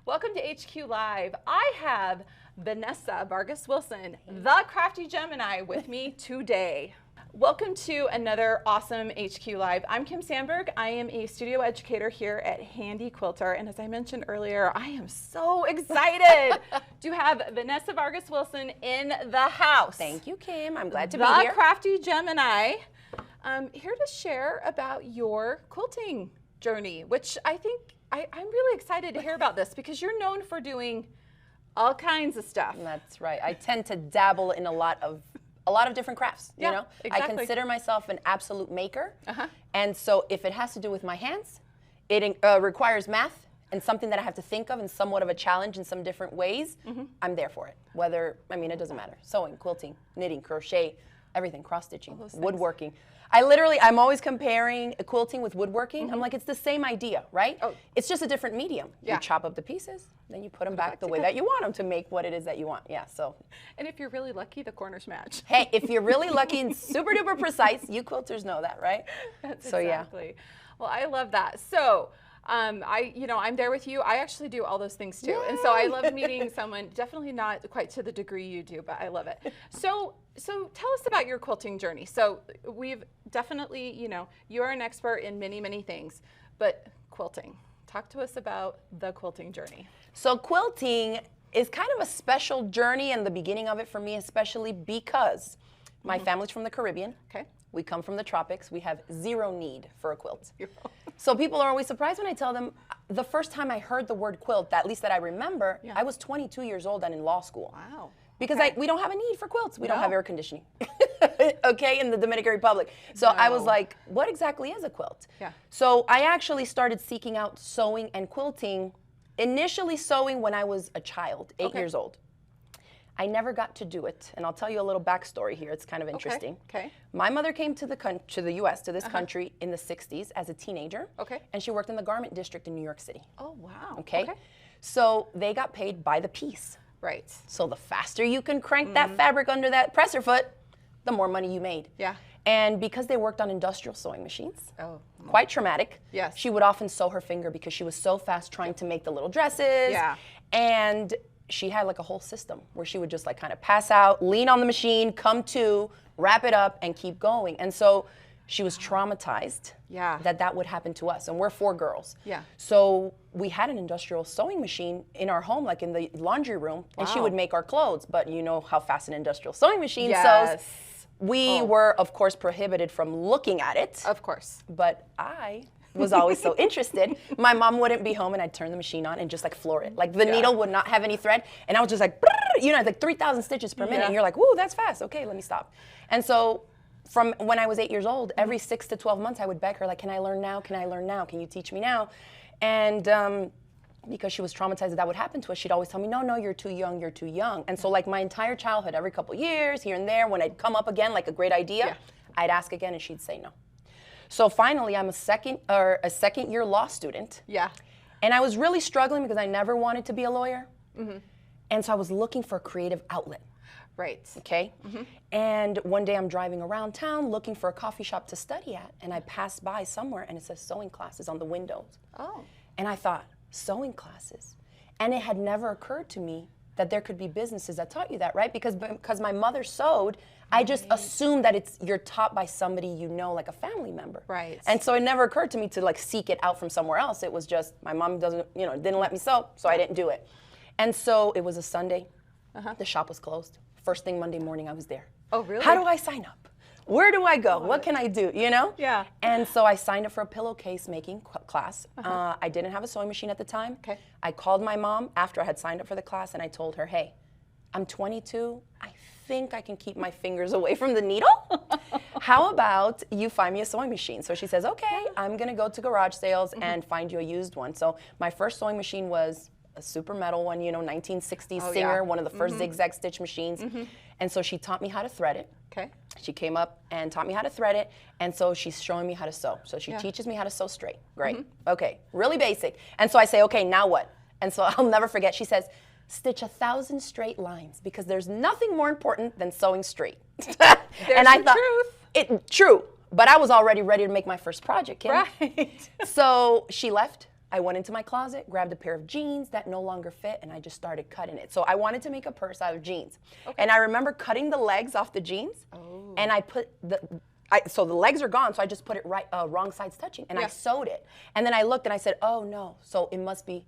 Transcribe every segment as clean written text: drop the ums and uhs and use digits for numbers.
Welcome to HQ Live. I have Vanessa Vargas Wilson, the Crafty Gemini, with me today. Welcome to another awesome HQ Live. I'm Kim Sandberg. I am a studio educator here at Handi Quilter, and as I mentioned earlier, I am so excited to have Vanessa Vargas Wilson in the house. Thank you, Kim. I'm glad to be here. The Crafty Gemini, here to share about your quilting journey, which I think I'm really excited to hear about this because you're known for doing all kinds of stuff. That's right. I tend to dabble in a lot of different crafts, you know? Exactly. I consider myself an absolute maker. And so if it has to do with my hands, it requires math and something that I have to think of and somewhat of a challenge in some different ways, I'm there for it. Whether, I mean, it doesn't matter. Sewing, quilting, knitting, crochet, everything, cross-stitching, woodworking. I'm always comparing quilting with woodworking. I'm like, it's the same idea, right? It's just a different medium. You chop up the pieces, then you put them back the way that you want them to make what it is that you want. Yeah, so. And if you're really lucky, the corners match. Hey, if you're really lucky and super duper precise, you quilters know that, right? So exactly. Yeah. Well, I love that. So, I'm there with you. I actually do all those things too. Yay! And so I love meeting someone, definitely not quite to the degree you do, but I love it. So tell us about your quilting journey. So we've definitely, you're an expert in many, many things, but quilting. Talk to us about the quilting journey. So quilting is kind of a special journey in the beginning of it for me, especially because my family's from the Caribbean. Okay. We come from the tropics. We have zero need for a quilt. So people are always surprised when I tell them the first time I heard the word quilt, at least that I remember, I was 22 years old and in law school. Wow. Because we don't have a need for quilts. We don't have air conditioning, okay, in the Dominican Republic. So I was like, what exactly is a quilt? Yeah. So I actually started seeking out sewing and quilting, initially sewing when I was a child, 8 years old. I never got to do it, and I'll tell you a little backstory here. It's kind of interesting. Okay. My mother came to the U.S., to this country, in the 60s as a teenager. Okay. And she worked in the garment district in New York City. Oh, wow. Okay. So they got paid by the piece. Right. So the faster you can crank that fabric under that presser foot, the more money you made. Yeah. And because they worked on industrial sewing machines, quite traumatic. Yes. She would often sew her finger because she was so fast trying to make the little dresses. Yeah. And she had like a whole system where she would just like kind of pass out, lean on the machine, come to, wrap it up, and keep going. And so she was traumatized that would happen to us. And we're 4 girls. Yeah. So we had an industrial sewing machine in our home, like in the laundry room, and she would make our clothes. But you know how fast an industrial sewing machine sews. We were, of course, prohibited from looking at it. Of course. But I was always so interested. My mom wouldn't be home and I'd turn the machine on and just like floor it. Like the needle would not have any thread and I was just like, like 3,000 stitches per minute and you're like, woo, that's fast. Okay, let me stop. And so from when I was 8 years old, every 6 to 12 months I would beg her like, can I learn now? Can I learn now? Can you teach me now? And because she was traumatized that would happen to us, she'd always tell me, no, you're too young, you're too young. And so like my entire childhood, every couple years, here and there, when I'd come up again, like a great idea, I'd ask again and she'd say no. So finally, I'm a second year law student. Yeah. And I was really struggling because I never wanted to be a lawyer. And so I was looking for a creative outlet. Right. Okay. And one day I'm driving around town looking for a coffee shop to study at, and I passed by somewhere and it says sewing classes on the windows. Oh. And I thought, sewing classes? And it had never occurred to me that there could be businesses that taught you that, right? Because my mother sewed, I just assumed that you're taught by somebody you know, like a family member. Right. And so it never occurred to me to like seek it out from somewhere else. It was just, my mom didn't let me sew, so I didn't do it. And so it was a Sunday, the shop was closed. First thing Monday morning, I was there. Oh, really? How do I sign up? Where do I go? What can I do, Yeah. And so I signed up for a pillowcase making class. I didn't have a sewing machine at the time. Okay. I called my mom after I had signed up for the class and I told her, hey, I'm 22. I think I can keep my fingers away from the needle. How about you find me a sewing machine? So she says, okay, I'm gonna go to garage sales and find you a used one. So my first sewing machine was a super metal one, 1960s Singer, one of the first zigzag stitch machines. And so she taught me how to thread it. Okay. She came up and taught me how to thread it, and so she's showing me how to sew. So she teaches me how to sew straight. Great. Okay, really basic. And so I say, okay, now what? And so I'll never forget, she says, stitch 1,000 straight lines because there's nothing more important than sewing straight. And I thought, true, but I was already ready to make my first project, Kim. Right. So she left. I went into my closet, grabbed a pair of jeans that no longer fit, and I just started cutting it. So I wanted to make a purse out of jeans. Okay. And I remember cutting the legs off the jeans, and I put so the legs are gone, so I just put it right, wrong sides touching, and I sewed it. And then I looked and I said, oh no, so it must be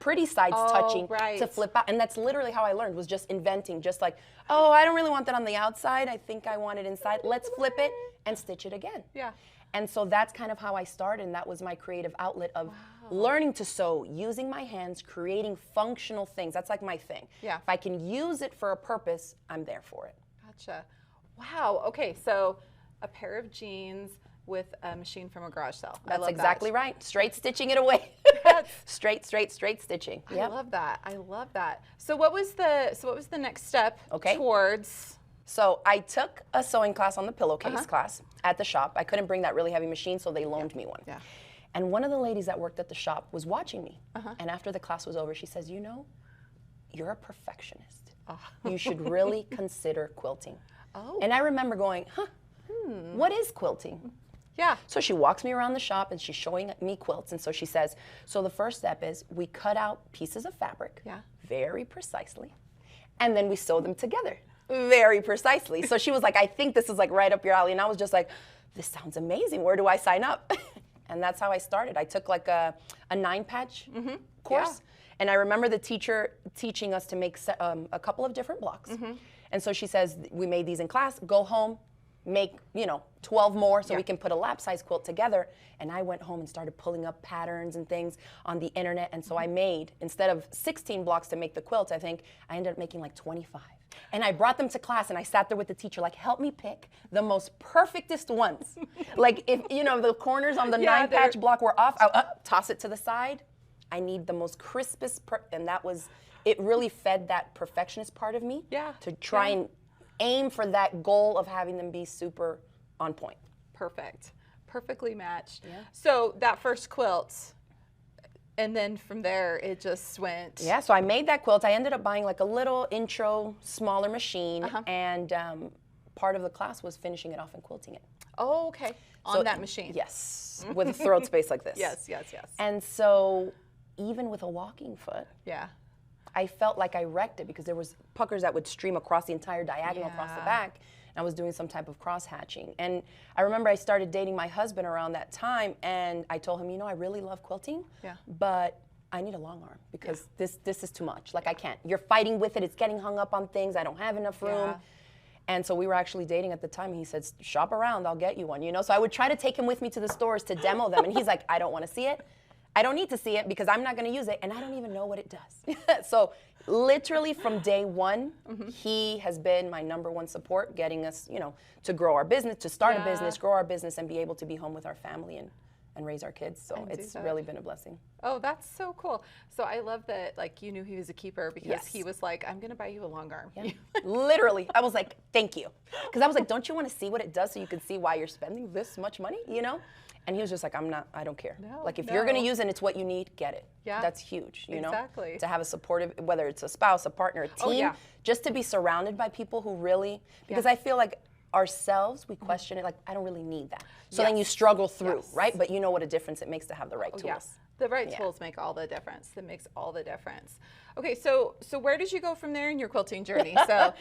pretty sides touching to flip out. And that's literally how I learned, was just inventing, just like, oh, I don't really want that on the outside, I think I want it inside. Let's flip it and stitch it again. Yeah. And so that's kind of how I started, and that was my creative outlet of learning to sew, using my hands, creating functional things. That's like my thing. Yeah. If I can use it for a purpose, I'm there for it. Gotcha. Wow. Okay, so a pair of jeans with a machine from a garage sale. That's exactly right. Straight stitching it away. straight stitching. I love that. I love that. So what was the next step towards? So I took a sewing class on the pillowcase class at the shop. I couldn't bring that really heavy machine, so they loaned me one. Yeah. And one of the ladies that worked at the shop was watching me. And after the class was over, she says, you know, you're a perfectionist. You should really consider quilting. And I remember going, what is quilting? Yeah. So she walks me around the shop and she's showing me quilts. And so she says, so the first step is we cut out pieces of fabric very precisely, and then we sew them together very precisely. So she was like, I think this is like right up your alley. And I was just like, this sounds amazing. Where do I sign up? And that's how I started. I took like a 9-patch course. And I remember the teacher teaching us to make a couple of different blocks. And so she says, we made these in class, go home, make, 12 more so we can put a lap size quilt together. And I went home and started pulling up patterns and things on the internet. And so I made, instead of 16 blocks to make the quilt, I think I ended up making like 25. And I brought them to class and I sat there with the teacher, like, help me pick the most perfectest ones. Like, if, the corners on the 9-patch block were off, I'll toss it to the side. I need the most crispest, and that was, it really fed that perfectionist part of me to try and aim for that goal of having them be super on point. Perfect. Perfectly matched. Yeah. So that first quilt, and then from there it just went. Yeah, so I made that quilt. I ended up buying like a little intro, smaller machine, and part of the class was finishing it off and quilting it. Oh, okay. On that machine. Yes, with a throat space like this. Yes. And so even with a walking foot, I felt like I wrecked it because there was puckers that would stream across the entire diagonal across the back. And I was doing some type of cross hatching. And I remember I started dating my husband around that time, and I told him, I really love quilting, but I need a long arm because this is too much. Like, I can't. You're fighting with it. It's getting hung up on things. I don't have enough room. And so we were actually dating at the time, and he said, shop around, I'll get you one, So I would try to take him with me to the stores to demo them, and he's like, I don't want to see it. I don't need to see it because I'm not going to use it, and I don't even know what it does. So literally from day one, he has been my #1 support, getting us, to grow our business, to start a business, grow our business, and be able to be home with our family and raise our kids. So it's really been a blessing. Oh, that's so cool. So I love that, like, you knew he was a keeper because he was like, I'm going to buy you a long arm. Yeah. Literally. I was like, thank you. Because I was like, don't you want to see what it does so you can see why you're spending this much money, And he was just like, I don't care. No, like, if you're going to use it and it's what you need, get it. Yeah. That's huge, Exactly. To have a supportive, whether it's a spouse, a partner, a team, just to be surrounded by people who really, because I feel like ourselves, we question it, like, I don't really need that. So then you struggle through, right? But you know what a difference it makes to have the right tools. Yes. The right tools make all the difference. That makes all the difference. Okay, so where did you go from there in your quilting journey? So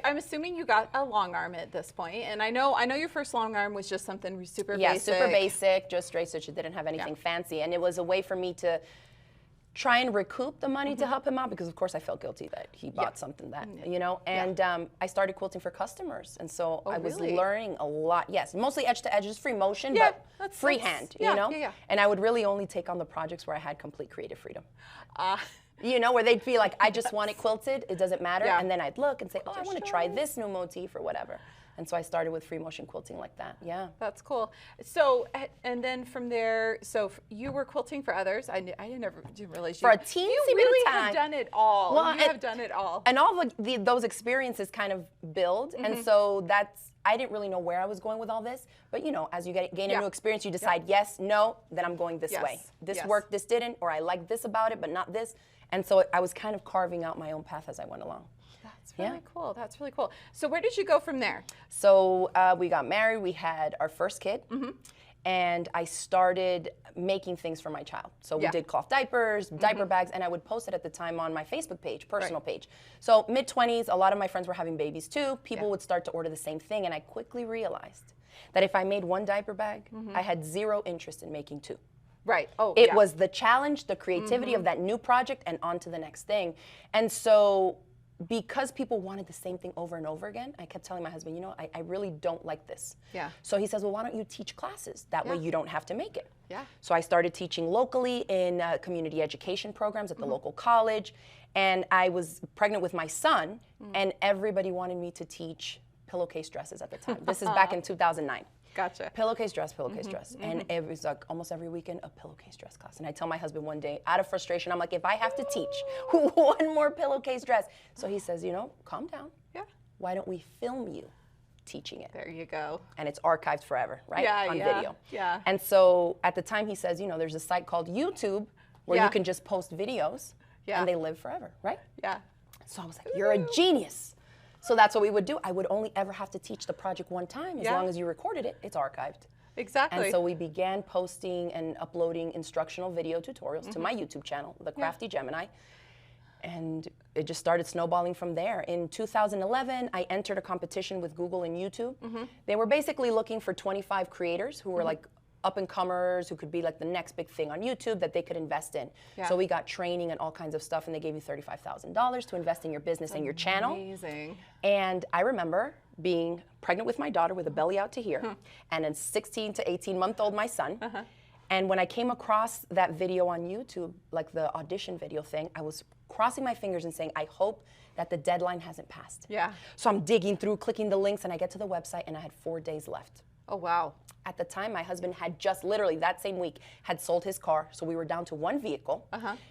I'm assuming you got a long arm at this point, and I know your first long arm was just something super basic. Yeah, super basic, just straight stitch. It didn't have anything fancy, and it was a way for me to try and recoup the money to help him out, because of course I felt guilty that he bought something that, and I started quilting for customers, and so I was learning a lot. Yes, mostly edge to edge, just free motion, but freehand, and I would really only take on the projects where I had complete creative freedom. Where they'd be like, I just want it quilted, it doesn't matter, and then I'd look and say, I want to try this new motif or whatever. And so I started with free motion quilting like that. Yeah. That's cool. So, and then from there, so you were quilting for others. I didn't realize for a teensy you really have done it all. Well, you have done it all. And all of those experiences kind of build. And so I didn't really know where I was going with all this. But as you gain a new experience, you decide, yes, no, then I'm going this way. This worked, this didn't, or I like this about it, but not this. And so I was kind of carving out my own path as I went along. That's really cool. That's really cool. So where did you go from there? So we got married. We had our first kid. and I started making things for my child. So we did cloth diapers, diaper bags, and I would post it at the time on my Facebook page, personal page. So mid-20s, a lot of my friends were having babies too. People would start to order the same thing, and I quickly realized that if I made one diaper bag, I had zero interest in making two. Right. Oh, it was the challenge, the creativity of that new project, and on to the next thing. And so because people wanted the same thing over and over again, I kept telling my husband, you know, I really don't like this. Yeah. So he says, well, why don't you teach classes? That way you don't have to make it. Yeah. So I started teaching locally in community education programs at the local college. And I was pregnant with my son, and everybody wanted me to teach pillowcase dresses at the time. This is back in 2009. Gotcha. Pillowcase dress, pillowcase dress. And it was like almost every weekend a pillowcase dress class. And I tell my husband one day, out of frustration, I'm like, if I have to teach one more pillowcase dress. So he says, you know, calm down. Yeah. Why don't we film you teaching it? There you go. And it's archived forever, right? Yeah, on video. Yeah. And so at the time he says, you know, there's a site called YouTube where you can just post videos and they live forever, right? Yeah. So I was like, you're a genius. So that's what we would do. I would only ever have to teach the project one time. As long as you recorded it, it's archived. Exactly. And so we began posting and uploading instructional video tutorials to my YouTube channel, the CraftyGemini. And it just started snowballing from there. In 2011, I entered a competition with Google and YouTube. They were basically looking for 25 creators who were like up-and-comers, who could be like the next big thing on YouTube that they could invest in. So we got training and all kinds of stuff, and they gave you $35,000 to invest in your business and your channel. Amazing. And I remember being pregnant with my daughter with a belly out to here, and a 16 to 18-month-old my son. And when I came across that video on YouTube, like the audition video thing, I was crossing my fingers and saying, I hope that the deadline hasn't passed. Yeah. So I'm digging through, clicking the links, and I get to the website, and I had 4 days left. Oh, wow. At the time, my husband had just literally that same week had sold his car, so we were down to one vehicle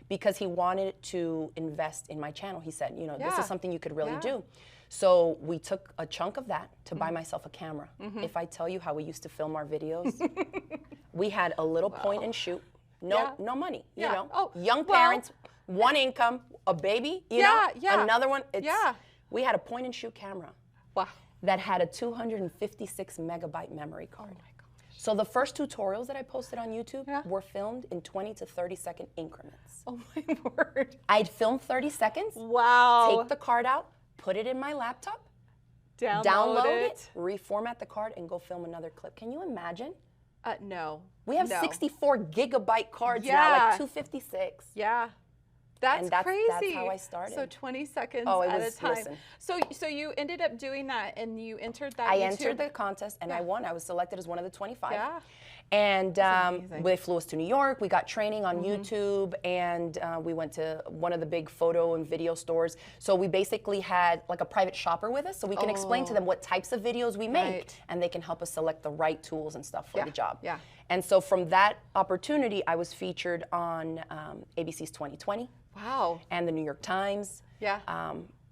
because he wanted to invest in my channel. He said, you know, this is something you could really do. So we took a chunk of that to buy myself a camera. If I tell you how we used to film our videos, we had a little point and shoot, no money, you know, young parents, one income, a baby, you know, another one. We had a point and shoot camera. Wow. That had a 256 megabyte memory card. Oh my gosh. So the first tutorials that I posted on YouTube were filmed in 20 to 30 second increments. Oh my word. I'd film 30 seconds, wow, take the card out, put it in my laptop, download it, reformat the card, and go film another clip. Can you imagine? No. We have 64 gigabyte cards now, like 256. Yeah. That's crazy. That's how I started. So 20 seconds at a time. So you ended up doing that, and you entered that. I entered the contest, and I won. I was selected as one of the 25. Yeah. And they flew us to New York. We got training on YouTube, and we went to one of the big photo and video stores. So we basically had like a private shopper with us, so we can explain to them what types of videos we make, and they can help us select the right tools and stuff for the job. Yeah. And so from that opportunity, I was featured on ABC's 2020. Wow. And the New York Times. Yeah.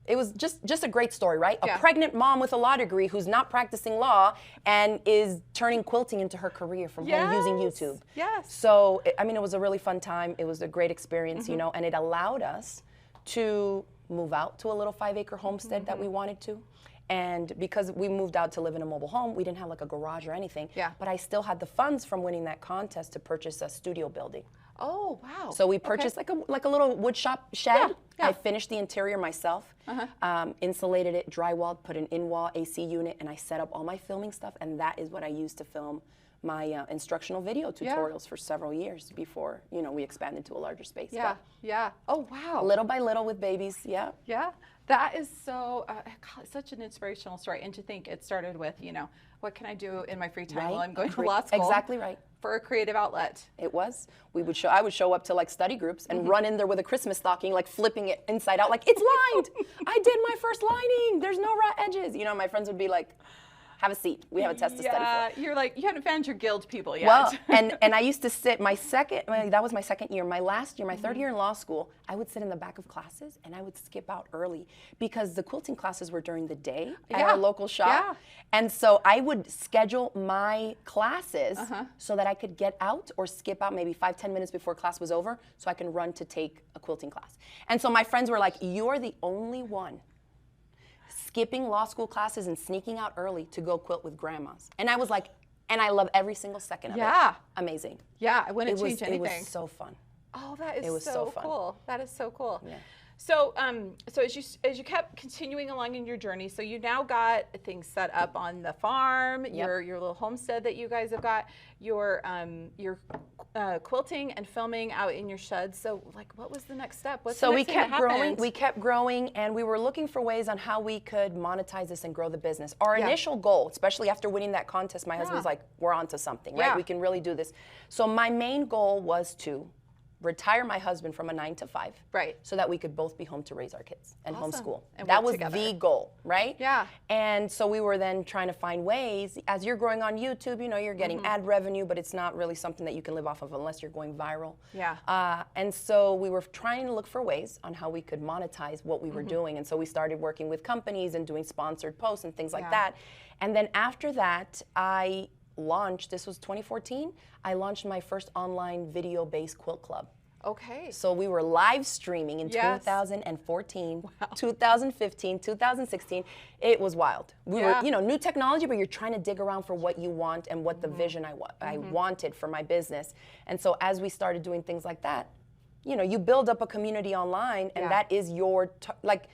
It was just a great story, right? A pregnant mom with a law degree who's not practicing law and is turning quilting into her career from home using YouTube. Yes. So, I mean, it was a really fun time. It was a great experience, you know, and it allowed us to move out to a little 5-acre homestead that we wanted to. And because we moved out to live in a mobile home, we didn't have like a garage or anything. Yeah. But I still had the funds from winning that contest to purchase a studio building. Oh, wow. So we purchased like a little wood shop shed. I finished the interior myself, insulated it, drywalled, put an in-wall AC unit, and I set up all my filming stuff, and that is what I used to film my instructional video tutorials for several years before, you know, we expanded to a larger space. Yeah, Oh, wow. Little by little with babies, Yeah, that is so, such an inspirational story. And to think it started with, you know, what can I do in my free time while I'm going to law school? Exactly right. For a creative outlet. It was. I would show up to like study groups and run in there with a Christmas stocking, like flipping it inside out, like, it's lined. I did my first lining. There's no raw edges. You know, my friends would be like, have a seat. We have a test to study for. Yeah, you're like, you haven't found your guild people yet. Well, and I used to sit that was my second year. My last year, my third year in law school, I would sit in the back of classes and I would skip out early because the quilting classes were during the day at our local shop. Yeah. And so I would schedule my classes so that I could get out or skip out maybe 5-10 minutes before class was over so I can run to take a quilting class. And so my friends were like, you're the only one skipping law school classes and sneaking out early to go quilt with grandmas. And I was like, And I love every single second of it. Yeah. Amazing. Yeah, I wouldn't change anything. It was so fun. Oh, that is It was so fun. cool. That is so cool. Yeah. So, so as you kept continuing along in your journey, so you now got things set up on the farm, your little homestead that you guys have got, your quilting and filming out in your shed. So, like, what was the next step? What's the next thing that happened? We kept growing, and we were looking for ways on how we could monetize this and grow the business. Our initial goal, especially after winning that contest, my husband was like, "We're onto something, right? We can really do this." So my main goal was to retire my husband from a 9 to 5, right? So that we could both be home to raise our kids and homeschool. And that was together. The goal, right? Yeah. And so we were then trying to find ways. As you're growing on YouTube, you know, you're getting ad revenue, but it's not really something that you can live off of unless you're going viral. Yeah. And so we were trying to look for ways on how we could monetize what we were doing. And so we started working with companies and doing sponsored posts and things like that. And then after that, I launched, this was 2014, I launched my first online video-based quilt club. Okay. So we were live streaming in 2014, 2015, 2016. It was wild. We were, you know, new technology, but you're trying to dig around for what you want and what the vision I wanted for my business. And so as we started doing things like that, you know, you build up a community online, and that is your, like,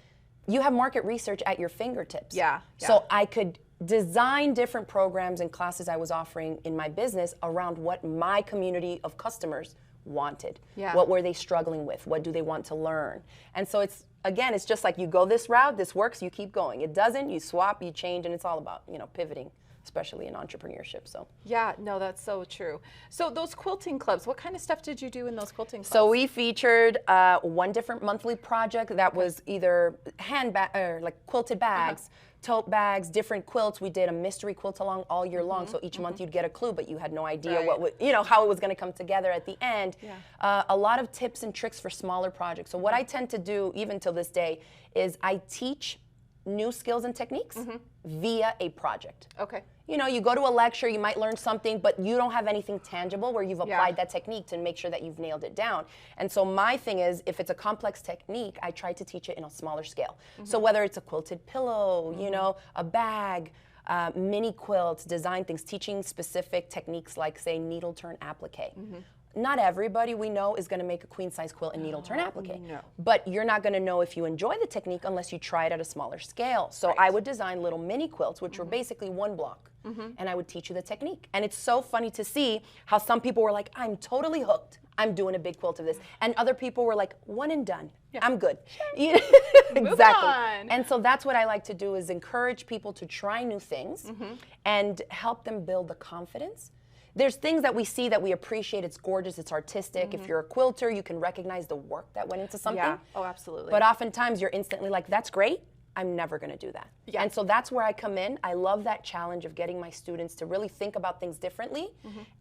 you have market research at your fingertips. So I could design different programs and classes I was offering in my business around what my community of customers wanted. What were they struggling with? What do they want to learn? And so it's, again, it's just like you go this route, this works, you keep going. It doesn't, you swap, you change, and it's all about, you know, pivoting, especially in entrepreneurship. So yeah, no, that's so true. So those quilting clubs, what kind of stuff did you do in those quilting clubs? So we featured one different monthly project that was either or like quilted bags, tote bags, different quilts. We did a mystery quilt along all year long. So each month you'd get a clue, but you had no idea what would, you know, how it was going to come together at the end. A lot of tips and tricks for smaller projects. So what I tend to do, even till this day, is I teach new skills and techniques via a project. Okay. You know, you go to a lecture, you might learn something, but you don't have anything tangible where you've applied that technique to make sure that you've nailed it down. And so my thing is, if it's a complex technique, I try to teach it in a smaller scale. So whether it's a quilted pillow, you know, a bag, mini quilts, design things, teaching specific techniques like, say, needle turn applique. Not everybody we know is going to make a queen size quilt in needle turn applique. But you're not going to know if you enjoy the technique unless you try it at a smaller scale. So I would design little mini quilts, which were basically one block. And I would teach you the technique. And it's so funny to see how some people were like, I'm totally hooked. I'm doing a big quilt of this. And other people were like, one and done. I'm good. Exactly. And so that's what I like to do, is encourage people to try new things and help them build the confidence. There's things that we see that we appreciate. It's gorgeous, it's artistic. If you're a quilter, you can recognize the work that went into something. Yeah, oh, absolutely. But oftentimes you're instantly like, that's great, I'm never gonna do that. And so that's where I come in. I love that challenge of getting my students to really think about things differently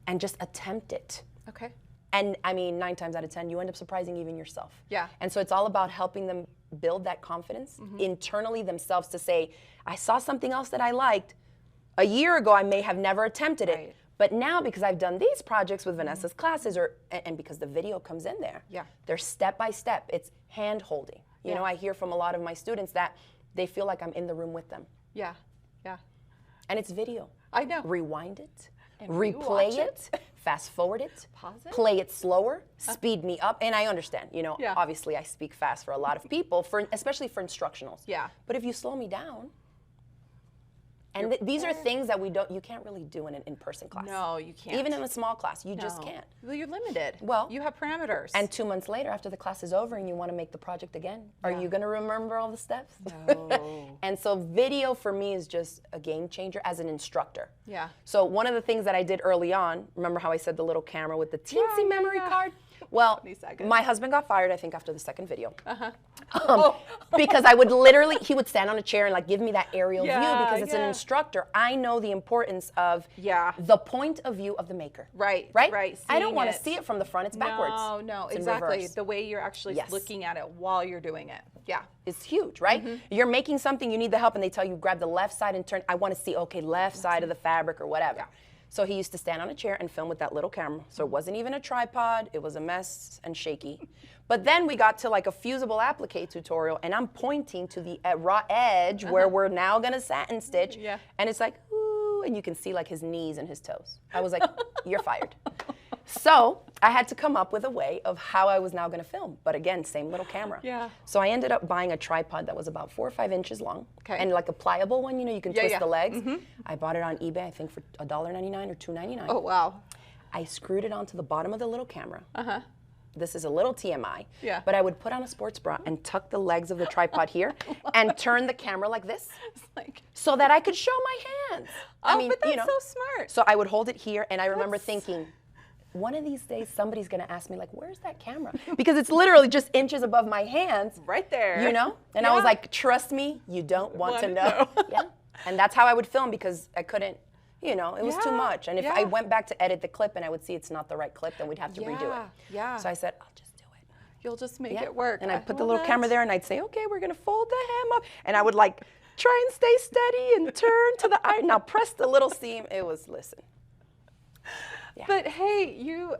and just attempt it. Okay. And I mean, 9 times out of 10, you end up surprising even yourself. Yeah. And so it's all about helping them build that confidence internally themselves to say, I saw something else that I liked. A year ago, I may have never attempted it. But now, because I've done these projects with Vanessa's classes, and because the video comes in there, they're step by step. It's hand holding. You know, I hear from a lot of my students that they feel like I'm in the room with them. Yeah, yeah. And it's video. I know. Rewind it, replay it, fast forward it, pause it, play it slower, speed me up. And I understand, you know, obviously I speak fast for a lot of people, especially for instructionals. Yeah. But if you slow me down, and these are things that you can't really do in an in-person class. No, you can't. Even in a small class, you just can't. Well, you're limited. Well, you have parameters. And 2 months later, after the class is over and you want to make the project again, are you going to remember all the steps? No. And so video for me is just a game changer as an instructor. Yeah. So one of the things that I did early on, remember how I said the little camera with the teensy memory card? Well, my husband got fired, I think, after the second video. Because I would literally, he would stand on a chair and like give me that aerial view, because it's an instructor. I know the importance of the point of view of the maker. Right. I don't want to see it from the front, it's backwards. No, exactly. The way you're actually looking at it while you're doing it. Yeah. It's huge, right? You're making something, you need the help, and they tell you grab the left side and turn. I want to see, okay, left side of the fabric or whatever. So he used to stand on a chair and film with that little camera. So it wasn't even a tripod, it was a mess and shaky. But then we got to like a fusible applique tutorial, and I'm pointing to the raw edge where we're now gonna satin stitch. And it's like, ooh, woo, and you can see like his knees and his toes. I was like, you're fired. So I had to come up with a way of how I was now going to film. But again, same little camera. Yeah. So I ended up buying a tripod that was about 4 or 5 inches long. Okay. And like a pliable one, you know, you can twist the legs. Mm-hmm. I bought it on eBay, I think for $1.99 or $2.99. Oh, wow. I screwed it onto the bottom of the little camera. Uh-huh. This is a little TMI. Yeah. But I would put on a sports bra and tuck the legs of the tripod here and turn the camera like this so that I could show my hands. Oh, I mean, but that's so smart. So I would hold it here, and I remember thinking, one of these days somebody's gonna ask me, like, where's that camera? Because it's literally just inches above my hands. Right there. You know? And I was like, trust me, you don't want to know. Yeah. And that's how I would film, because I couldn't, you know, it was too much. And if I went back to edit the clip and I would see it's not the right clip, then we'd have to redo it. Yeah. So I said, I'll just do it. You'll just make it work. And I put the little camera there, and I'd say, okay, we're gonna fold the hem up. And I would like try and stay steady and turn to the iron. Now press the little seam. It was, listen. Yeah. But hey, you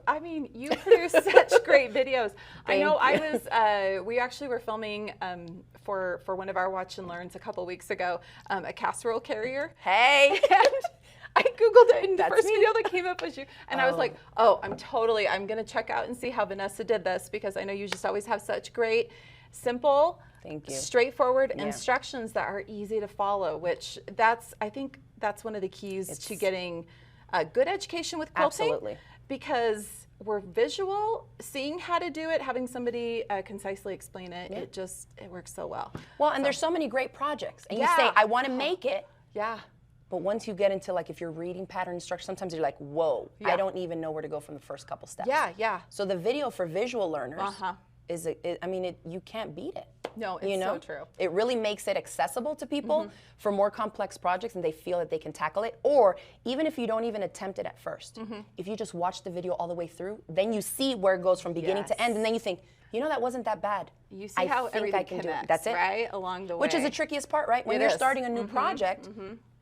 produce such great videos. I know we actually were filming for one of our watch and learns a couple weeks ago, a casserole carrier. Hey. And I Googled it, and the first video that came up was you. And I was like, oh, I'm gonna check out and see how Vanessa did this, because I know you just always have such great, simple, straightforward instructions that are easy to follow, which I think that's one of the keys to getting a good education with quilting. Absolutely. Because we're visual, seeing how to do it, having somebody concisely explain it, it works so well. Well, and there's so many great projects. And you say, I want to make it. Yeah. But once you get into, like, if you're reading pattern instructions, sometimes you're like, whoa, I don't even know where to go from the first couple steps. Yeah, yeah. So the video for visual learners you can't beat it. No, it's so true. It really makes it accessible to people for more complex projects, and they feel that they can tackle it. Or even if you don't even attempt it at first, if you just watch the video all the way through, then you see where it goes from beginning to end, and then you think, you know, that wasn't that bad. You see how everything connects, that's it. Right, along the way. Which is the trickiest part, right? When you're starting a new project,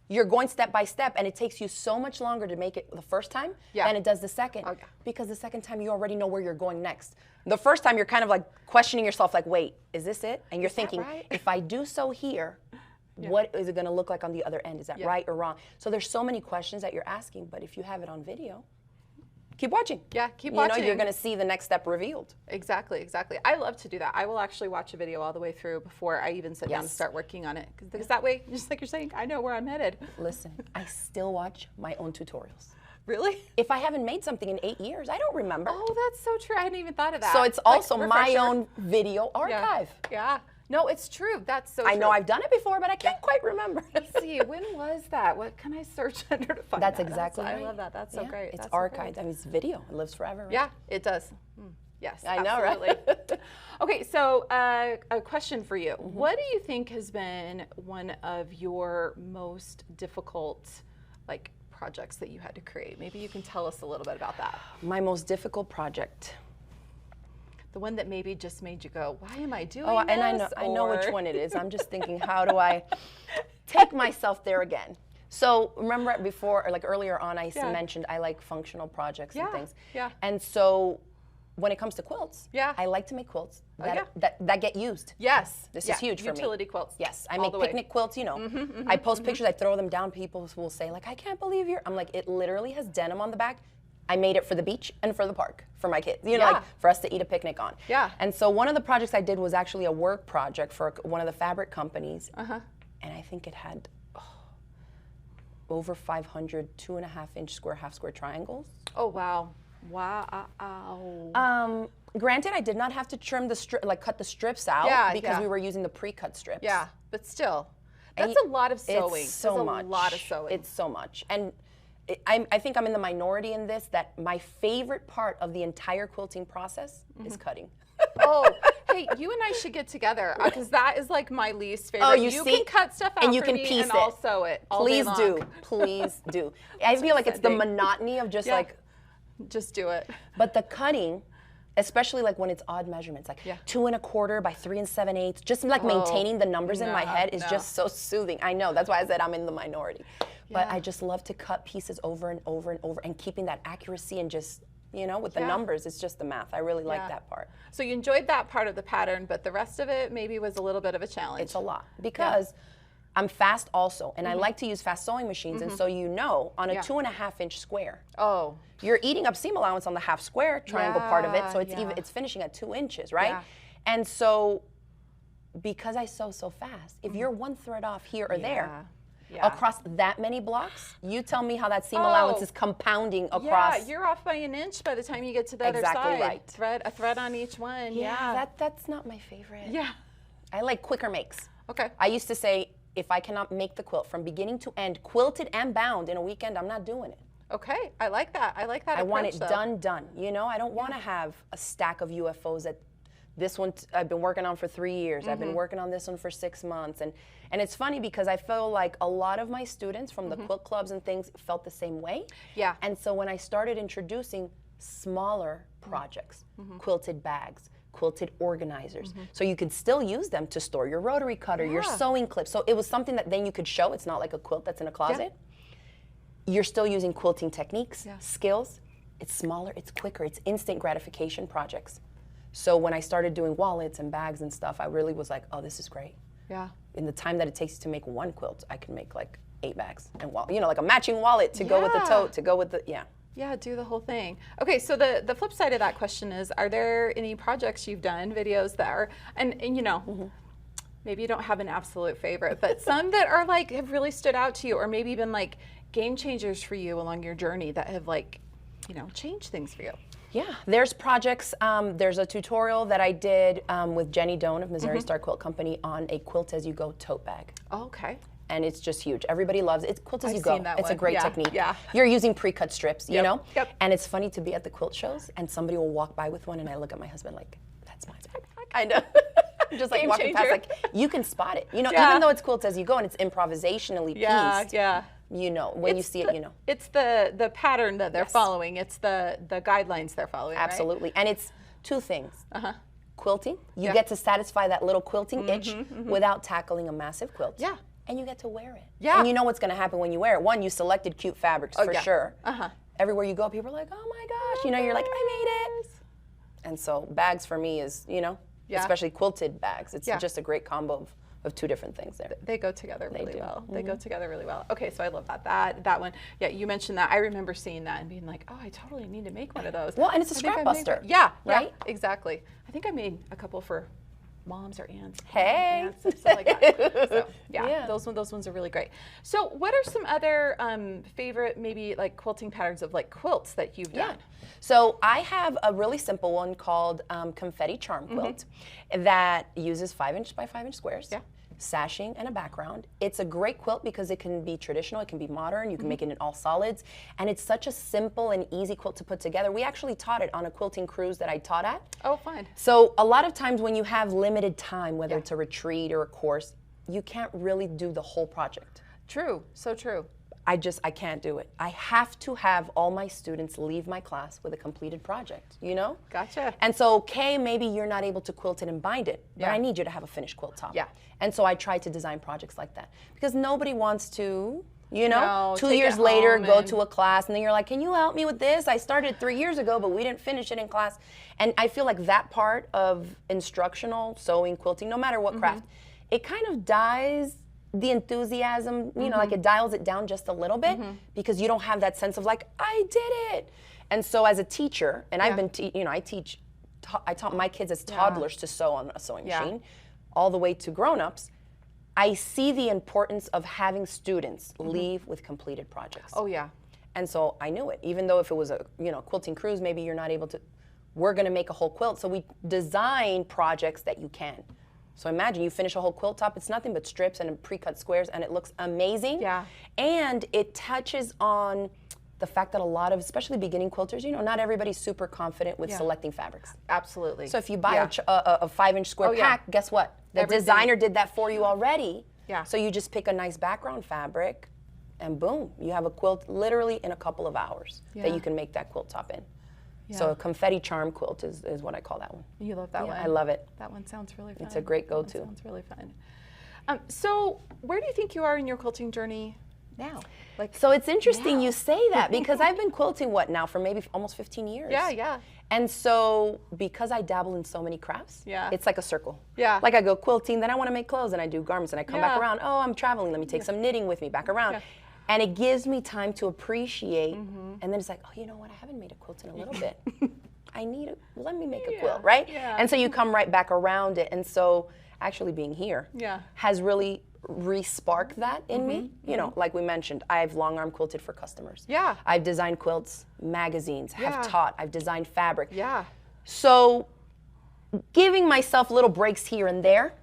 you're going step by step, and it takes you so much longer to make it the first time than it does the second. Because the second time you already know where you're going next. The first time you're kind of like questioning yourself, like, wait, is this it? And you're thinking, if I do so here, what is it gonna look like on the other end? Is that right or wrong? So there's so many questions that you're asking, but if you have it on video, keep watching. Yeah, keep watching. You know, you're gonna see the next step revealed. Exactly, exactly. I love to do that. I will actually watch a video all the way through before I even sit down and start working on it. Because that way, just like you're saying, I know where I'm headed. Listen, I still watch my own tutorials. Really? If I haven't made something in 8 years, I don't remember. Oh, that's so true. I hadn't even thought of that. So it's also my own video archive. Yeah. No, it's true. That's so true. I know I've done it before, but I can't quite remember. Let's see, when was that? What can I search under to find That's that? exactly right. I love that. That's so great. It's archived. I mean, it's video. It lives forever. Right? Yeah, it does. Yes, I know, right? Okay, so a question for you. What do you think has been one of your most difficult, like, projects that you had to create? Maybe you can tell us a little bit about that. My most difficult project. The one that maybe just made you go, why am I doing this? And I know which one it is. I'm just thinking, how do I take myself there again? So remember before, or like earlier on, I mentioned I like functional projects and things. Yeah. And so when it comes to quilts, I like to make quilts that get used. Yes. This is huge for me. Utility quilts. Yes. I make picnic quilts, you know. I post pictures, I throw them down. People will say, like, I can't believe you're, I'm like, it literally has denim on the back. I made it for the beach and for the park for my kids, you know, like for us to eat a picnic on. Yeah. And so one of the projects I did was actually a work project for one of the fabric companies. And I think it had over 500 2.5-inch square, half square triangles. Oh, wow. Wow. Granted, I did not have to trim the cut the strips out because we were using the pre-cut strips. Yeah, but still, that's a lot of sewing. It's so much. A lot of sewing. It's so much. And I think I'm in the minority in this, that my favorite part of the entire quilting process is cutting. Oh, hey, you and I should get together because that is like my least favorite. Oh, you can cut stuff out and you can piece it. I'll sew it. Please do. Please do. I feel like it's the monotony of just like, just do it. But the cutting, especially like when it's odd measurements, like 2 1/4 by 3 7/8, just like maintaining the numbers in my head is just so soothing. I know, that's why I said I'm in the minority. But I just love to cut pieces over and over and over and keeping that accuracy and just, you know, with the numbers, it's just the math. I really like that part. So you enjoyed that part of the pattern, but the rest of it maybe was a little bit of a challenge. It's a lot because I'm fast also, and I like to use fast sewing machines, and so on a 2.5-inch square, you're eating up seam allowance on the half square triangle part of it, so it's finishing at 2 inches, right? Yeah. And so, because I sew so fast, if you're one thread off here or there, across that many blocks, you tell me how that seam allowance is compounding across. Yeah, you're off by an inch by the time you get to the other side. Exactly right. A thread on each one. Yeah, that's not my favorite. Yeah. I like quicker makes. Okay. I used to say, if I cannot make the quilt from beginning to end, quilted and bound in a weekend, I'm not doing it. Okay, I like that. I like that approach, want it done. You know, I don't want to have a stack of UFOs that this one I've been working on for 3 years. I've been working on this one for 6 months. And it's funny because I feel like a lot of my students from the quilt clubs and things felt the same way. Yeah. And so when I started introducing smaller projects, quilted bags, quilted organizers. So you could still use them to store your rotary cutter, your sewing clips. So it was something that then you could show. It's not like a quilt that's in a closet. You're still using quilting techniques, skills. It's smaller, it's quicker, it's instant gratification projects. So when I started doing wallets and bags and stuff, I really was like, oh, this is great. Yeah. In the time that it takes to make one quilt, I can make like 8 bags and like a matching wallet to go with the tote, to go with the, Yeah, do the whole thing. Okay, so the flip side of that question is, are there any projects you've done, videos that are, and maybe you don't have an absolute favorite, but some that are like, have really stood out to you, or maybe been like game changers for you along your journey that have like, changed things for you? Yeah, there's projects. There's a tutorial that I did with Jenny Doan of Missouri Star Quilt Company on a quilt as you go tote bag. Oh, okay. And it's just huge. Everybody loves it. It's quilt as you go. It's a great technique. Yeah. You're using pre-cut strips, you know? Yep. And it's funny to be at the quilt shows and somebody will walk by with one and I look at my husband like, that's my backpack. I know. I'm just like Game walking changer. past, like, you can spot it. Even though it's quilt as you go and it's improvisationally pieced. Yeah. When you see it, It's the pattern that they're following. It's the guidelines they're following. Absolutely. Right? And it's 2 things. Quilting. You get to satisfy that little quilting itch without tackling a massive quilt. Yeah. And you get to wear it. Yeah. And you know what's going to happen when you wear it. One, you selected cute fabrics for sure. Everywhere you go, people are like, oh my gosh. You're like, I made it. And so bags for me is, especially quilted bags. It's just a great combo of 2 different things there. They go together really well. They go together really well. Okay, so I love that one. Yeah, you mentioned that. I remember seeing that and being like, oh, I totally need to make one of those. Well, and it's a scrap buster. Yeah, right? Yeah, exactly. I think I made a couple for moms or aunts. Hey. Aunts and stuff like that. So, yeah, those ones are really great. So what are some other favorite maybe like quilting patterns of like quilts that you've done? So I have a really simple one called Confetti Charm Quilt that uses 5-inch by 5-inch squares. Yeah. Sashing and a background. It's a great quilt because it can be traditional, it can be modern, you can make it in all solids, and it's such a simple and easy quilt to put together. We actually taught it on a quilting cruise that I taught at. Oh, fun. So a lot of times when you have limited time, whether it's a retreat or a course, you can't really do the whole project. True, so true. I can't do it. I have to have all my students leave my class with a completed project, Gotcha. And so, maybe you're not able to quilt it and bind it, but I need you to have a finished quilt top. Yeah. And so I try to design projects like that because nobody wants to, 2 take years it later, home go to a class and then you're like, can you help me with this? I started 3 years ago, but we didn't finish it in class. And I feel like that part of instructional sewing, quilting, no matter what craft, it kind of dies the enthusiasm, like it dials it down just a little bit because you don't have that sense of like, I did it. And so as a teacher, and I've been, I taught my kids as toddlers to sew on a sewing machine, all the way to grown-ups. I see the importance of having students leave with completed projects. Oh yeah. And so I knew it, even though if it was a quilting cruise, maybe you're not able to, we're gonna make a whole quilt. So we design projects that you can. So imagine you finish a whole quilt top, it's nothing but strips and pre-cut squares and it looks amazing. Yeah. And it touches on the fact that a lot of, especially beginning quilters, not everybody's super confident with selecting fabrics. Absolutely. So if you buy a 5-inch square pack, guess what? The designer did that for you already. Yeah. So you just pick a nice background fabric and boom, you have a quilt literally in a couple of hours that you can make that quilt top in. Yeah. So a confetti charm quilt is what I call that one. You love that one. I love it. That one sounds really fun. It's a great go-to. Sounds really fun. So where do you think you are in your quilting journey now? Like, so it's interesting you say that because I've been quilting now for maybe almost 15 years. Yeah, yeah. And so because I dabble in so many crafts, it's like a circle. Yeah. Like I go quilting, then I want to make clothes and I do garments and I come back around. Oh, I'm traveling. Let me take some knitting with me back around. Yeah. And it gives me time to appreciate. And then it's like, oh, you know what? I haven't made a quilt in a little bit. Let me make a quilt, right? Yeah. And so you come right back around it. And so actually being here has really re-sparked that in me. You know, like we mentioned, I've long arm quilted for customers. Yeah. I've designed quilts, magazines, have taught, I've designed fabric. Yeah. So giving myself little breaks here and there,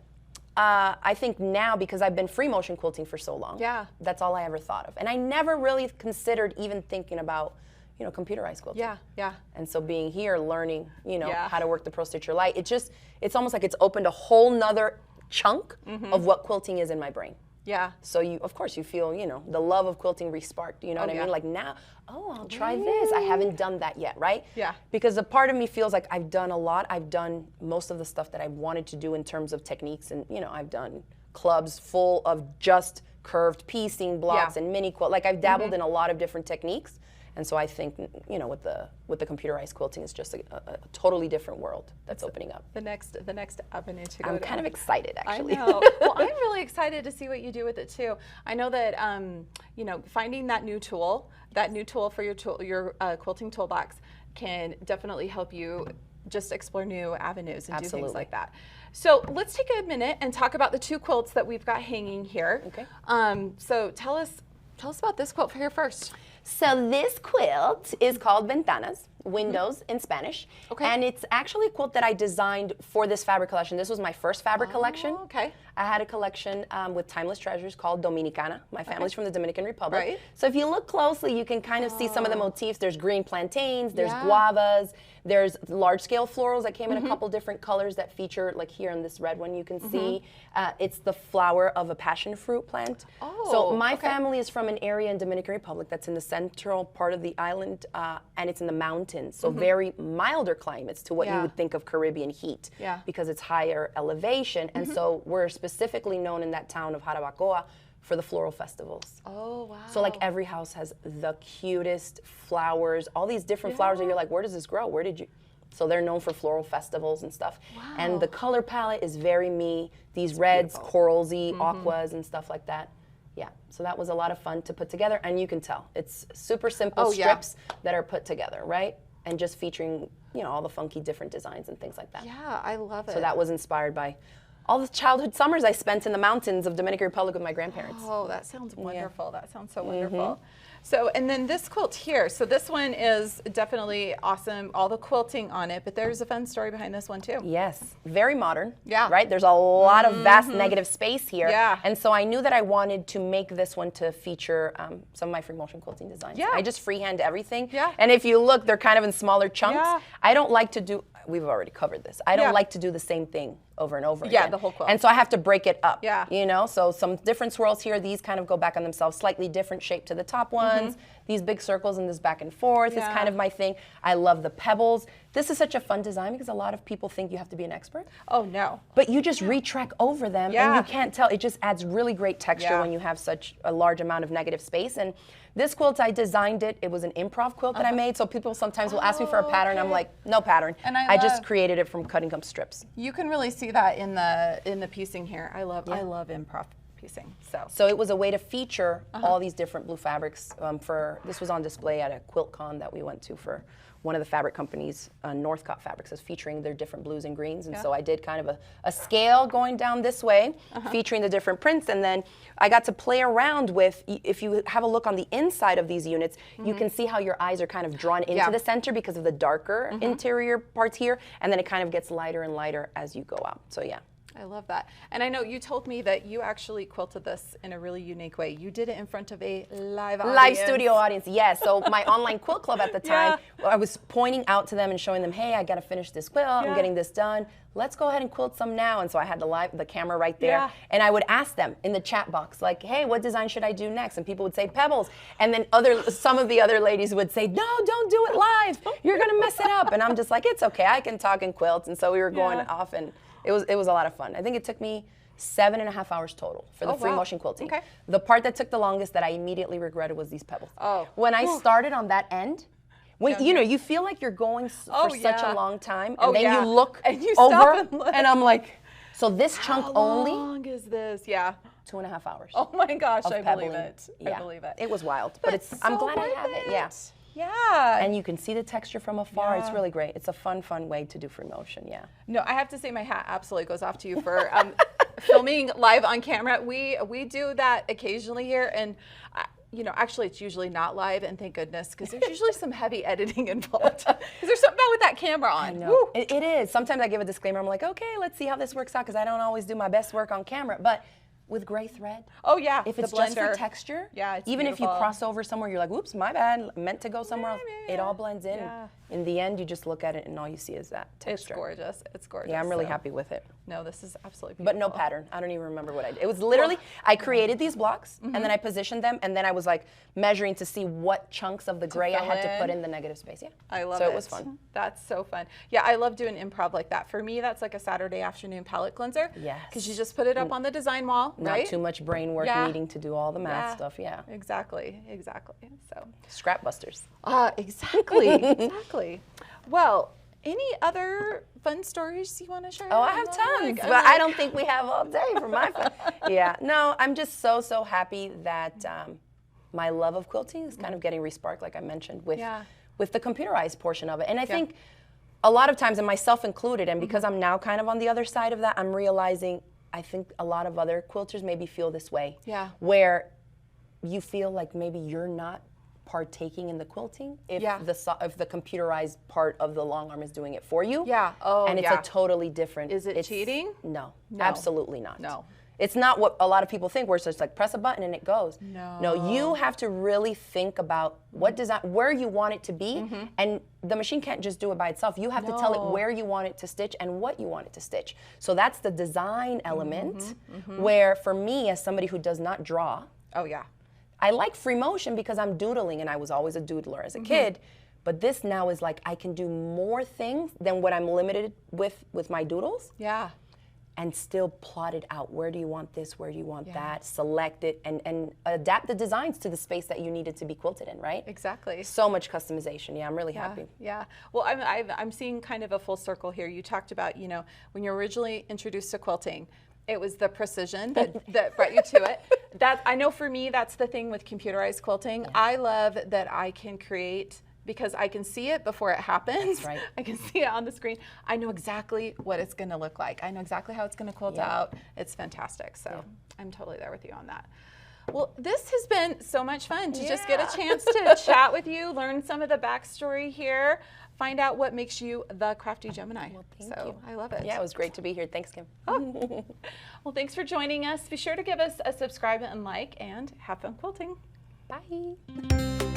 I think now because I've been free motion quilting for so long, that's all I ever thought of. And I never really considered even thinking about, you know, computerized quilting. Yeah, yeah. And so being here, learning, you know, how to work the Pro Stitcher Lite, it's almost like it's opened a whole nother chunk of what quilting is in my brain. Yeah. So of course you feel, you know, the love of quilting re-sparked, you know what I mean? Like now, I'll try this. I haven't done that yet, right? Yeah. Because a part of me feels like I've done a lot. I've done most of the stuff that I wanted to do in terms of techniques, and, you know, I've done clubs full of just curved piecing blocks and mini quilt. Like I've dabbled in a lot of different techniques. And so I think, you know, with the computerized quilting is just a totally different world that's opening up. The next avenue to go I'm down. kind of excited, actually. I know. Well, I'm really excited to see what you do with it too. I know that you know, finding that new tool for your quilting toolbox can definitely help you just explore new avenues and do things like that. So let's take a minute and talk about the two quilts that we've got hanging here. Okay. So tell us about this quilt here first. So this quilt is called Ventanas, windows in Spanish. Okay. And it's actually a quilt that I designed for this fabric collection. This was my first fabric collection. Okay. I had a collection with timeless treasures called Dominicana. My family's from the Dominican Republic. Right. So if you look closely, you can kind of see some of the motifs. There's green plantains, there's guavas, there's large-scale florals that came in a couple different colors that feature, like here in this red one, you can see it's the flower of a passion fruit plant. Oh, so my family is from an area in Dominican Republic that's in the central part of the island, and it's in the mountains. So very milder climates to what you would think of Caribbean heat, because it's higher elevation. And so we're specifically known in that town of Jarabacoa for the floral festivals. Oh, wow. So like every house has the cutest flowers, all these different flowers that you're like, where does this grow? Where did you? So they're known for floral festivals and stuff. Wow. And the color palette is very me, these reds, coralsy, aquas and stuff like that. Yeah, so that was a lot of fun to put together, and you can tell. It's super simple strips that are put together, right? And just featuring, you know, all the funky different designs and things like that. Yeah, I love it. So that was inspired by all the childhood summers I spent in the mountains of Dominican Republic with my grandparents. Oh, that sounds wonderful. That sounds so wonderful. So, and then this quilt here. So this one is definitely awesome. All the quilting on it, but there's a fun story behind this one too. Yes, very modern. Yeah. Right? There's a lot of vast negative space here. Yeah. And so I knew that I wanted to make this one to feature some of my free motion quilting designs. Yeah. I just freehand everything. Yeah. And if you look, they're kind of in smaller chunks. Yeah. I don't like to do, we've already covered this. I don't like to do the same thing over and over again. Yeah, the whole quilt. And so I have to break it up. Yeah. You know, so some different swirls here. These kind of go back on themselves, slightly different shape to the top ones. These big circles and this back and forth is kind of my thing. I love the pebbles. This is such a fun design because a lot of people think you have to be an expert. Oh, no. But you just retrack over them and you can't tell. It just adds really great texture when you have such a large amount of negative space. And this quilt, I designed it. It was an improv quilt that I made. So people sometimes will ask me for a pattern. I'm like, no pattern. And I just created it from cutting up strips. You can really see that in the piecing here. I love improv piecing. So it was a way to feature all these different blue fabrics. This was on display at a quilt con that we went to for one of the fabric companies, Northcott Fabrics, is featuring their different blues and greens. And so I did kind of a scale going down this way, featuring the different prints. And then I got to play around with, if you have a look on the inside of these units, you can see how your eyes are kind of drawn into the center because of the darker interior parts here. And then it kind of gets lighter and lighter as you go out. So yeah. I love that. And I know you told me that you actually quilted this in a really unique way. You did it in front of a live audience. Live studio audience, yes. So my online quilt club at the time, I was pointing out to them and showing them, hey, I got to finish this quilt. I'm getting this done. Let's go ahead and quilt some now. And so I had the camera right there. And I would ask them in the chat box, like, hey, what design should I do next? And people would say pebbles. And then some of the other ladies would say, no, don't do it live. You're going to mess it up. And I'm just like, it's okay. I can talk in quilts. And so we were going off and It was a lot of fun. I think it took me 7.5 hours total for the free motion quilting. Okay. The part that took the longest that I immediately regretted was these pebbles. Oh. When I started on that end, when you know, you feel like you're going for such a long time, and then you look and you over, stop and look. and I'm like, so this chunk only. How long is this? Yeah. 2.5 hours. Oh my gosh, I pebbling. believe it. Yeah. I believe it. It was wild, but That's I'm so glad I have worth it. Yeah. Yeah. And you can see the texture from afar. Yeah. It's really great. It's a fun way to do free motion. Yeah. No, I have to say my hat absolutely goes off to you for filming live on camera. We do that occasionally here, and you know, actually it's usually not live, and thank goodness, because there's usually some heavy editing involved. Because there's something about with that camera on. I know. It is. Sometimes I give a disclaimer. I'm like, okay, let's see how this works out, because I don't always do my best work on camera. But with gray thread, oh yeah, if it's just for texture, yeah, it's even beautiful. if you cross over somewhere, you're like, whoops, my bad, meant to go somewhere else. Yeah. It all blends in. Yeah. In the end, you just look at it, and all you see is that texture. It's gorgeous. It's gorgeous. Yeah, I'm really happy with it. No, this is absolutely But beautiful. no pattern. I don't even remember what I did. It was literally, I created these blocks, and then I positioned them, and then I was like measuring to see what chunks of the gray I had to put in the negative space. Yeah. I love it. So it was fun. That's so fun. Yeah, I love doing improv like that. For me, that's like a Saturday afternoon palette cleanser. Yes. Because you just put it up on the design wall, Not right? too much brain work needing to do all the math stuff. Yeah. Exactly. So. Scrap busters. Exactly. Exactly. Well, any other fun stories you want to share? Oh, I have tons, but I don't think we have all day for my fun. Yeah, no, I'm just so happy that my love of quilting is kind of getting resparked, like I mentioned, with the computerized portion of it. And I think a lot of times, and myself included, and because I'm now kind of on the other side of that, I'm realizing I think a lot of other quilters maybe feel this way. Yeah. Where you feel like maybe you're not partaking in the quilting if the computerized part of the long arm is doing it for you. Yeah. Oh, and it's a totally different. Is it cheating? No, absolutely not. No. It's not what a lot of people think, where it's just like press a button and it goes. No. You have to really think about what design, where you want it to be, and the machine can't just do it by itself. You have to tell it where you want it to stitch and what you want it to stitch. So that's the design element, where for me, as somebody who does not draw, I like free motion because I'm doodling, and I was always a doodler as a kid. But this now is like I can do more things than what I'm limited with my doodles. Yeah. And still plot it out. Where do you want this? Where do you want that? Select it and adapt the designs to the space that you need it to be quilted in, right? Exactly. So much customization. Yeah, I'm really happy. Yeah. Well, I'm seeing kind of a full circle here. You talked about, you know, when you're originally introduced to quilting, it was the precision that brought you to it. That I know for me, that's the thing with computerized quilting. I love that I can create, because I can see it before it happens. Right. I can see it on the screen. I know exactly what it's going to look like. I know exactly how it's going to quilt out. It's fantastic. So I'm totally there with you on that. Well, this has been so much fun to just get a chance to chat with you, learn some of the backstory here, find out what makes you the Crafty Gemini. Well, thank you. I love it. Yeah, it was great to be here. Thanks, Kim. Well, thanks for joining us. Be sure to give us a subscribe and like, and have fun quilting. Bye.